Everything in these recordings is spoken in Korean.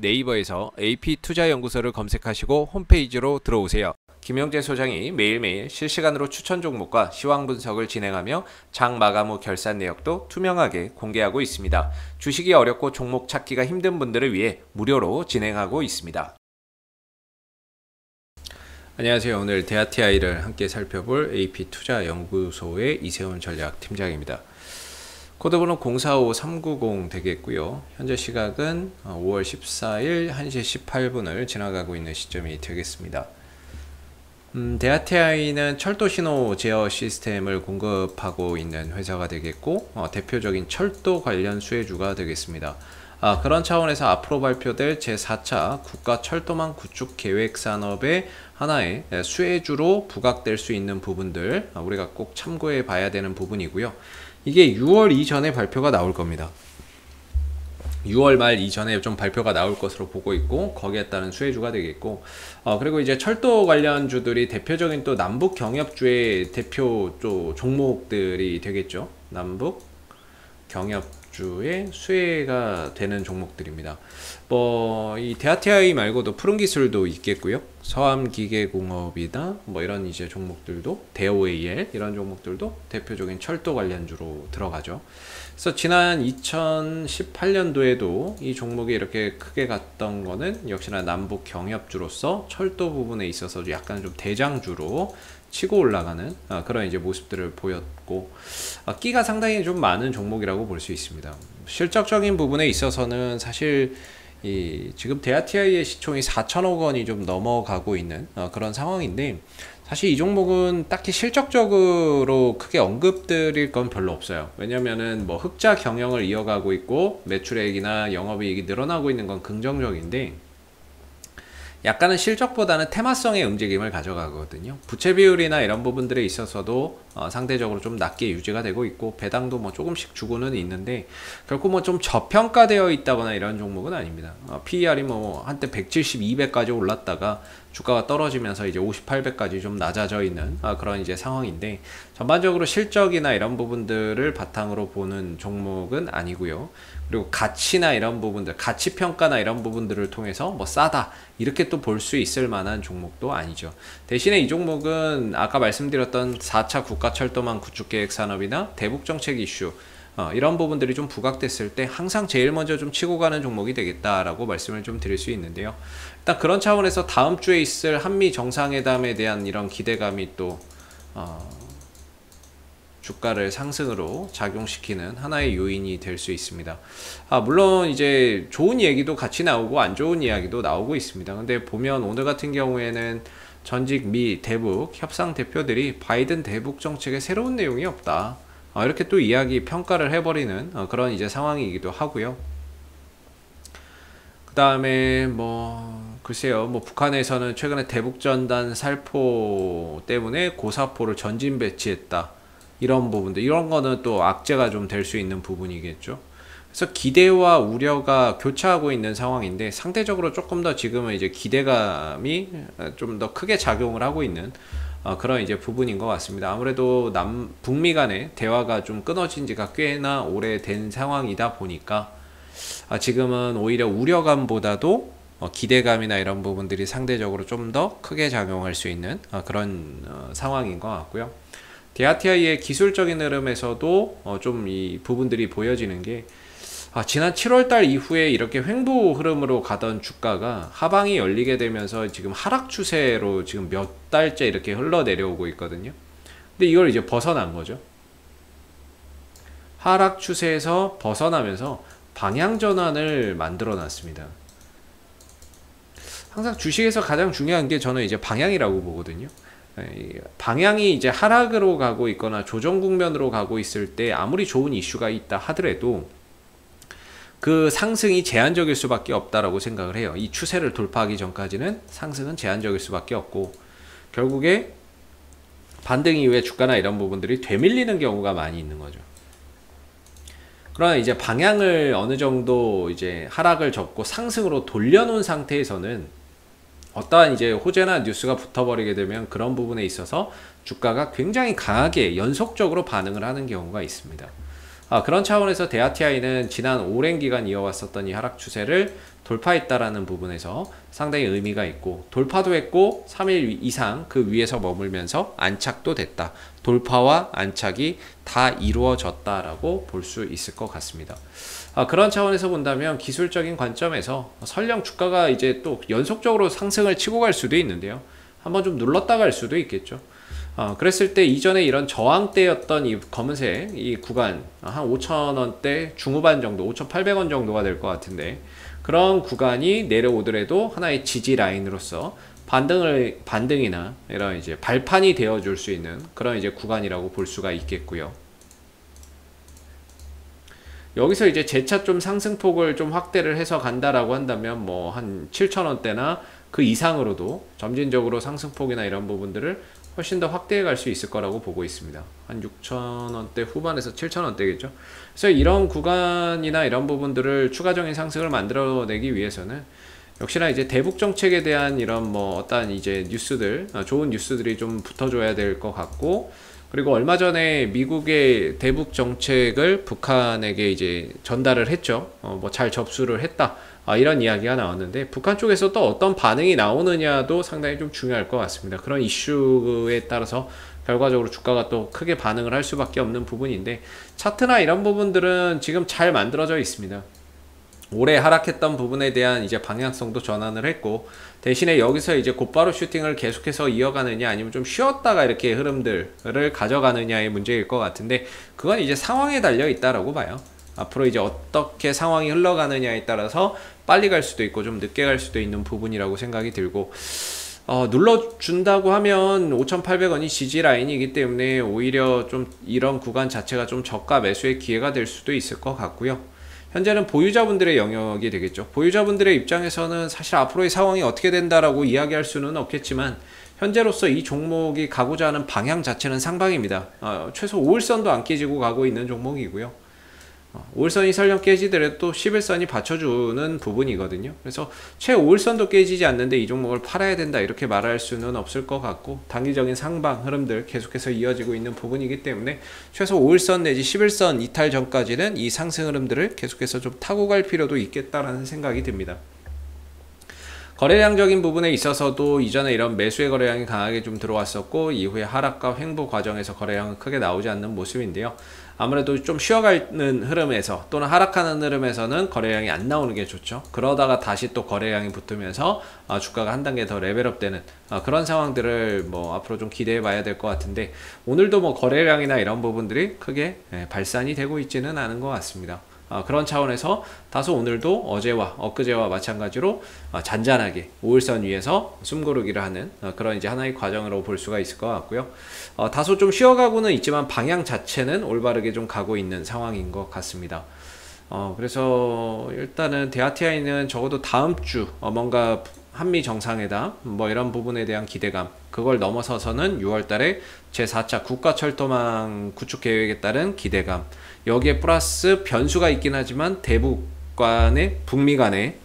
네이버에서 AP투자연구소를 검색하시고 홈페이지로 들어오세요. 김영재 소장이 매일매일 실시간으로 추천 종목과 시황 분석을 진행하며 장 마감 후 결산 내역도 투명하게 공개하고 있습니다. 주식이 어렵고 종목 찾기가 힘든 분들을 위해 무료로 진행하고 있습니다. 안녕하세요. 오늘 대아티아이를 함께 살펴볼 AP투자연구소의 이세훈 전략팀장입니다. 코드번호 045390 되겠고요. 현재 시각은 5월 14일 1시 18분을 지나가고 있는 시점이 되겠습니다. 대아티아이는 철도 신호 제어 시스템을 공급하고 있는 회사가 되겠고 대표적인 철도 관련 수혜주가 되겠습니다. 그런 차원에서 앞으로 발표될 제4차 국가 철도망 구축 계획 산업의 하나의 수혜주로 부각될 수 있는 부분들 우리가 꼭 참고해 봐야 되는 부분이고요. 이게 6월 이전에 발표가 나올 겁니다. 6월 말 이전에 좀 발표가 나올 것으로 보고 있고 거기에 따른 수혜주가 되겠고 그리고 이제 철도 관련주들이 대표적인 또 남북 경협주의 대표 또 종목들이 되겠죠. 남북 경협주의 수혜가 되는 종목들입니다. 이 대아티아이 말고도 푸른기술도 있겠고요. 서암기계공업이나 이런 이제 종목들도 대오AL 이런 종목들도 대표적인 철도 관련주로 들어가죠. 그래서 지난 2018년도에도 이 종목이 이렇게 크게 갔던 거는 역시나 남북 경협주로서 철도 부분에 있어서 약간 좀 대장주로 치고 올라가는 그런 이제 모습들을 보였고 끼가 상당히 좀 많은 종목이라고 볼 수 있습니다. 실적적인 부분에 있어서는 사실 지금 대아티아이의 시총이 4천억 원이 좀 넘어가고 있는 그런 상황인데 사실 이 종목은 딱히 실적적으로 크게 언급드릴 건 별로 없어요. 왜냐면은 흑자 경영을 이어가고 있고 매출액이나 영업이익이 늘어나고 있는 건 긍정적인데 약간은 실적보다는 테마성의 움직임을 가져가거든요. 부채 비율이나 이런 부분들에 있어서도 상대적으로 좀 낮게 유지가 되고 있고 배당도 조금씩 주고는 있는데 결코 좀 저평가되어 있다거나 이런 종목은 아닙니다. PER이 한때 170, 200까지 올랐다가 주가가 떨어지면서 이제 58배까지 좀 낮아져 있는 그런 이제 상황인데 전반적으로 실적이나 이런 부분들을 바탕으로 보는 종목은 아니고요. 그리고 가치나 이런 부분들, 가치 평가나 이런 부분들을 통해서 싸다 이렇게 또 볼 수 있을 만한 종목도 아니죠. 대신에 이 종목은 아까 말씀드렸던 4차 국가철도망 구축계획 산업이나 대북정책 이슈 이런 부분들이 좀 부각됐을 때 항상 제일 먼저 좀 치고 가는 종목이 되겠다라고 말씀을 좀 드릴 수 있는데요. 일단 그런 차원에서 다음 주에 있을 한미 정상회담에 대한 이런 기대감이 또 주가를 상승으로 작용시키는 하나의 요인이 될 수 있습니다. 물론 이제 좋은 얘기도 같이 나오고 안 좋은 이야기도 나오고 있습니다. 근데 보면 오늘 같은 경우에는 전직 미 대북 협상 대표들이 바이든 대북 정책에 새로운 내용이 없다. 이렇게 또 이야기 평가를 해버리는 그런 이제 상황이기도 하고요. 그 다음에 글쎄요, 북한에서는 최근에 대북전단 살포 때문에 고사포를 전진 배치했다. 이런 부분들, 이런 거는 또 악재가 좀 될 수 있는 부분이겠죠. 그래서 기대와 우려가 교차하고 있는 상황인데 상대적으로 조금 더 지금은 이제 기대감이 좀 더 크게 작용을 하고 있는 그런 이제 부분인 것 같습니다. 아무래도 북미 간의 대화가 좀 끊어진 지가 꽤나 오래된 상황이다 보니까 지금은 오히려 우려감보다도 기대감이나 이런 부분들이 상대적으로 좀 더 크게 작용할 수 있는 그런 상황인 것 같고요. 대아티아이의 기술적인 흐름에서도 좀 이 부분들이 보여지는 게 지난 7월달 이후에 이렇게 횡보 흐름으로 가던 주가가 하방이 열리게 되면서 지금 하락 추세로 지금 몇 달째 이렇게 흘러내려오고 있거든요. 근데 이걸 이제 벗어난 거죠. 하락 추세에서 벗어나면서 방향 전환을 만들어 놨습니다. 항상 주식에서 가장 중요한 게 저는 이제 방향이라고 보거든요. 방향이 이제 하락으로 가고 있거나 조정 국면으로 가고 있을 때 아무리 좋은 이슈가 있다 하더라도 그 상승이 제한적일 수밖에 없다라고 생각을 해요. 이 추세를 돌파하기 전까지는 상승은 제한적일 수밖에 없고 결국에 반등 이후에 주가나 이런 부분들이 되밀리는 경우가 많이 있는 거죠. 그러나 이제 방향을 어느 정도 이제 하락을 접고 상승으로 돌려놓은 상태에서는 어떠한 이제 호재나 뉴스가 붙어버리게 되면 그런 부분에 있어서 주가가 굉장히 강하게 연속적으로 반응을 하는 경우가 있습니다. 그런 차원에서 대아티아이는 지난 오랜 기간 이어왔었던 이 하락 추세를 돌파했다라는 부분에서 상당히 의미가 있고, 돌파도 했고 3일 이상 그 위에서 머물면서 안착도 됐다. 돌파와 안착이 다 이루어졌다라고 볼 수 있을 것 같습니다. 그런 차원에서 본다면 기술적인 관점에서 설령 주가가 이제 또 연속적으로 상승을 치고 갈 수도 있는데요. 한번 좀 눌렀다 갈 수도 있겠죠. 그랬을 때 이전에 이런 저항대였던 이 검은색 이 구간 한 5,000원대 중후반 정도, 5,800원 정도가 될 것 같은데, 그런 구간이 내려오더라도 하나의 지지 라인으로서 반등이나 이런 이제 발판이 되어 줄 수 있는 그런 이제 구간이라고 볼 수가 있겠고요. 여기서 이제 재차 좀 상승폭을 좀 확대를 해서 간다라고 한다면 뭐 한 7,000원대나 그 이상으로도 점진적으로 상승폭이나 이런 부분들을 훨씬 더 확대해 갈 수 있을 거라고 보고 있습니다. 한 6,000원대 후반에서 7,000원대겠죠. 그래서 이런 구간이나 이런 부분들을 추가적인 상승을 만들어내기 위해서는 역시나 이제 대북 정책에 대한 이런 뭐 어떠한 이제 뉴스들, 좋은 뉴스들이 좀 붙어줘야 될 것 같고, 그리고 얼마 전에 미국의 대북 정책을 북한에게 이제 전달을 했죠. 뭐 잘 접수를 했다. 이런 이야기가 나왔는데, 북한 쪽에서 또 어떤 반응이 나오느냐도 상당히 좀 중요할 것 같습니다. 그런 이슈에 따라서 결과적으로 주가가 또 크게 반응을 할 수밖에 없는 부분인데, 차트나 이런 부분들은 지금 잘 만들어져 있습니다. 올해 하락했던 부분에 대한 이제 방향성도 전환을 했고, 대신에 여기서 이제 곧바로 슈팅을 계속해서 이어가느냐 아니면 좀 쉬었다가 이렇게 흐름들을 가져가느냐의 문제일 것 같은데, 그건 이제 상황에 달려 있다라고 봐요. 앞으로 이제 어떻게 상황이 흘러가느냐에 따라서 빨리 갈 수도 있고 좀 늦게 갈 수도 있는 부분이라고 생각이 들고, 눌러준다고 하면 5,800원이 지지 라인이기 때문에 오히려 좀 이런 구간 자체가 좀 저가 매수의 기회가 될 수도 있을 것 같고요. 현재는 보유자분들의 영역이 되겠죠. 보유자분들의 입장에서는 사실 앞으로의 상황이 어떻게 된다라고 이야기할 수는 없겠지만, 현재로서 이 종목이 가고자 하는 방향 자체는 상방입니다. 최소 5일선도 안 깨지고 가고 있는 종목이고요. 5일선이 설령 깨지더라도 또 11선이 받쳐주는 부분이거든요. 그래서 최 5일선도 깨지지 않는데 이 종목을 팔아야 된다 이렇게 말할 수는 없을 것 같고, 단기적인 상방 흐름들 계속해서 이어지고 있는 부분이기 때문에 최소 5일선 내지 11선 이탈 전까지는 이 상승 흐름들을 계속해서 좀 타고 갈 필요도 있겠다라는 생각이 듭니다. 거래량적인 부분에 있어서도 이전에 이런 매수의 거래량이 강하게 좀 들어왔었고, 이후에 하락과 횡보 과정에서 거래량은 크게 나오지 않는 모습인데요. 아무래도 좀 쉬어가는 흐름에서 또는 하락하는 흐름에서는 거래량이 안 나오는 게 좋죠. 그러다가 다시 또 거래량이 붙으면서 주가가 한 단계 더 레벨업되는 그런 상황들을 뭐 앞으로 좀 기대해 봐야 될 것 같은데, 오늘도 뭐 거래량이나 이런 부분들이 크게 발산이 되고 있지는 않은 것 같습니다. 그런 차원에서 다소 오늘도 어제와 엊그제와 마찬가지로 잔잔하게 5일선 위에서 숨고르기를 하는 그런 이제 하나의 과정으로 볼 수가 있을 것 같고요. 다소 좀 쉬어가고는 있지만 방향 자체는 올바르게 좀 가고 있는 상황인 것 같습니다. 그래서 일단은 대아티아이는 적어도 다음 주 뭔가 한미 정상회담 뭐 이런 부분에 대한 기대감, 그걸 넘어서서는 6월달에 제4차 국가철도망 구축 계획에 따른 기대감, 여기에 플러스 변수가 있긴 하지만 대북 간의 북미 간의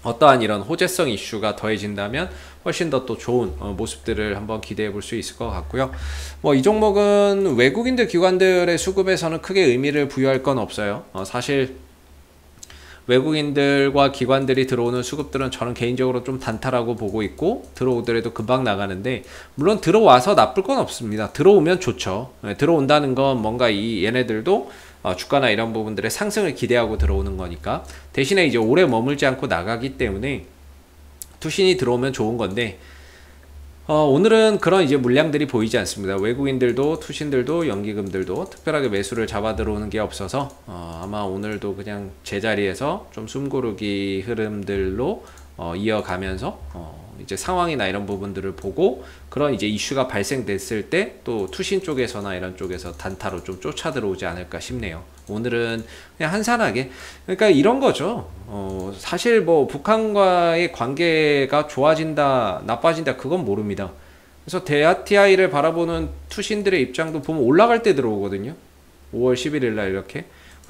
어떠한 이런 호재성 이슈가 더해진다면 훨씬 더 또 좋은 모습들을 한번 기대해 볼 수 있을 것 같고요. 뭐 이 종목은 외국인들 기관들의 수급에서는 크게 의미를 부여할 건 없어요. 사실 외국인들과 기관들이 들어오는 수급들은 저는 개인적으로 좀 단타라고 보고 있고, 들어오더라도 금방 나가는데, 물론 들어와서 나쁠 건 없습니다. 들어오면 좋죠. 들어온다는 건 뭔가 얘네들도 주가나 이런 부분들의 상승을 기대하고 들어오는 거니까, 대신에 이제 오래 머물지 않고 나가기 때문에 투신이 들어오면 좋은 건데, 오늘은 그런 이제 물량들이 보이지 않습니다. 외국인들도 투신들도 연기금들도 특별하게 매수를 잡아 들어오는 게 없어서 아마 오늘도 그냥 제자리에서 좀 숨고르기 흐름들로 이어가면서 이제 상황이나 이런 부분들을 보고, 그런 이제 이슈가 발생됐을 때 또 투신 쪽에서나 이런 쪽에서 단타로 좀 쫓아 들어오지 않을까 싶네요. 오늘은 그냥 한산하게, 그러니까 이런 거죠. 사실 뭐 북한과의 관계가 좋아진다 나빠진다 그건 모릅니다. 그래서 대아티아이를 바라보는 투신들의 입장도 보면 올라갈 때 들어오거든요. 5월 11일 날 이렇게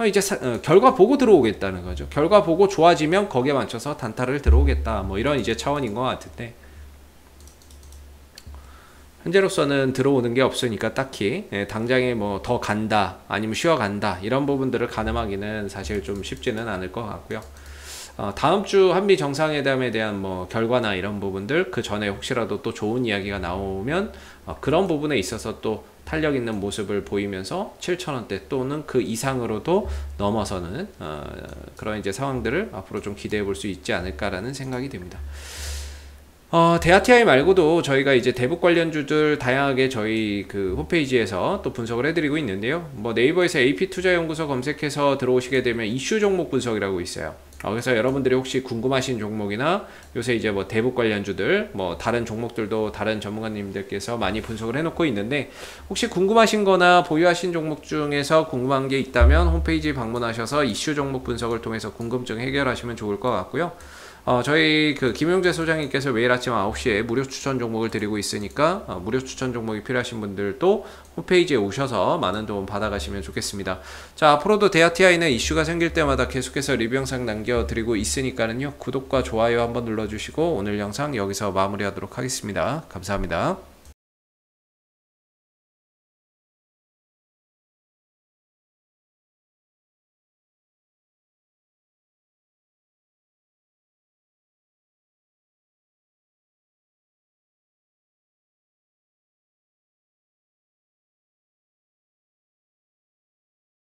이제 결과 보고 들어오겠다는 거죠. 결과 보고 좋아지면 거기에 맞춰서 단타를 들어오겠다, 뭐 이런 이제 차원인 것 같은데, 현재로서는 들어오는 게 없으니까 딱히 당장에 뭐 더 간다 아니면 쉬어간다 이런 부분들을 가늠하기는 사실 좀 쉽지는 않을 것 같고요. 다음 주 한미 정상회담에 대한 뭐 결과나 이런 부분들 그 전에 혹시라도 또 좋은 이야기가 나오면 그런 부분에 있어서 또 탄력 있는 모습을 보이면서 7,000원대 또는 그 이상으로도 넘어서는 그런 이제 상황들을 앞으로 좀 기대해 볼 수 있지 않을까라는 생각이 듭니다. 대하TI 말고도 저희가 이제 대북 관련주들 다양하게 저희 그 홈페이지에서 또 분석을 해드리고 있는데요. 뭐 네이버에서 AP투자연구소 검색해서 들어오시게 되면 이슈 종목 분석이라고 있어요. 그래서 여러분들이 혹시 궁금하신 종목이나 요새 이제 뭐 대북 관련주들 뭐 다른 종목들도 다른 전문가님들께서 많이 분석을 해놓고 있는데 혹시 궁금하신 거나 보유하신 종목 중에서 궁금한 게 있다면 홈페이지 방문하셔서 이슈 종목 분석을 통해서 궁금증 해결하시면 좋을 것 같고요. 저희 그 김용재 소장님께서 매일 아침 9시에 무료 추천 종목을 드리고 있으니까 무료 추천 종목이 필요하신 분들도 홈페이지에 오셔서 많은 도움 받아가시면 좋겠습니다. 자, 앞으로도 대하TI는 이슈가 생길 때마다 계속해서 리뷰 영상 남겨드리고 있으니까는요. 구독과 좋아요 한번 눌러주시고 오늘 영상 여기서 마무리하도록 하겠습니다. 감사합니다.